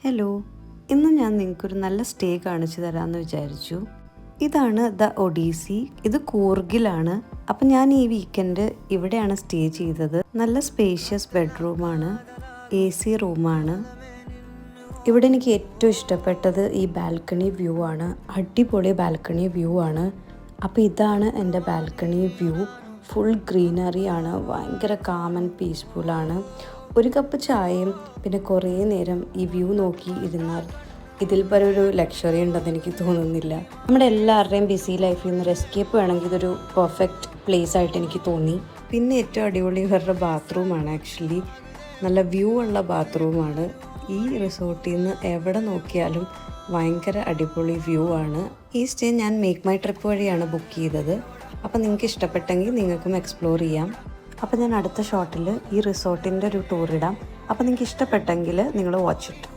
Hello, ഇന്ന് ഞാൻ നിങ്ങൾക്കൊരു നല്ല സ്റ്റേ കാണിച്ചു തരാമെന്ന് വിചാരിച്ചു. ഇതാണ് ദ ഒഡീസി. ഇത് കൂർഗിലാണ്. അപ്പം ഞാൻ ഈ വീക്കെൻഡ് ഇവിടെയാണ് സ്റ്റേ ചെയ്തത്. നല്ല സ്പേഷ്യസ് ബെഡ്റൂമാണ്, AC റൂമാണ്. ഇവിടെ എനിക്ക് ഏറ്റവും ഇഷ്ടപ്പെട്ടത് ഈ ബാൽക്കണി വ്യൂ ആണ്. അടിപൊളി ബാൽക്കണി വ്യൂ ആണ്. അപ്പോൾ ഇതാണ് എൻ്റെ ബാൽക്കണി വ്യൂ. ഫുൾ ഗ്രീനറി ആണ്, ഭയങ്കര കാം ആൻഡ് പീസ്ഫുള്ളാണ്. ഒരു കപ്പ് ചായയും പിന്നെ കുറേ നേരം ഈ വ്യൂ നോക്കി ഇരുന്നാൽ ഇതിൽ ഒരു ലക്ഷറി ഉണ്ടെന്ന് എനിക്ക് തോന്നുന്നില്ല. നമ്മുടെ എല്ലാവരുടെയും ബിസി ലൈഫിൽ നിന്ന് ഒരു എസ്കേപ്പ് വേണമെങ്കിൽ ഇതൊരു പെർഫെക്റ്റ് പ്ലേസ് ആയിട്ട് എനിക്ക് തോന്നി. പിന്നെ ഏറ്റവും അടിപൊളി ഇവരുടെ ബാത്റൂമാണ്. ആക്ച്വലി നല്ല വ്യൂ ഉള്ള ബാത്റൂമാണ്. ഈ റിസോർട്ടിൽ നിന്ന് എവിടെ നോക്കിയാലും ഭയങ്കര അടിപൊളി വ്യൂ ആണ്. ഈ സ്റ്റേ ഞാൻ മേക്ക് മൈ ട്രിപ്പ് വഴിയാണ് ബുക്ക് ചെയ്തത്. അപ്പോൾ നിങ്ങൾക്ക് ഇഷ്ടപ്പെട്ടെങ്കിൽ നിങ്ങൾക്കും എക്സ്പ്ലോർ ചെയ്യാം. അപ്പോൾ ഞാൻ അടുത്ത ഷോട്ടിൽ ഈ റിസോർട്ടിൻ്റെ ഒരു ടൂർ ഇടാം. അപ്പോൾ നിങ്ങൾക്ക് ഇഷ്ടപ്പെട്ടെങ്കിൽ നിങ്ങൾ വാച്ച് ഇട്ട്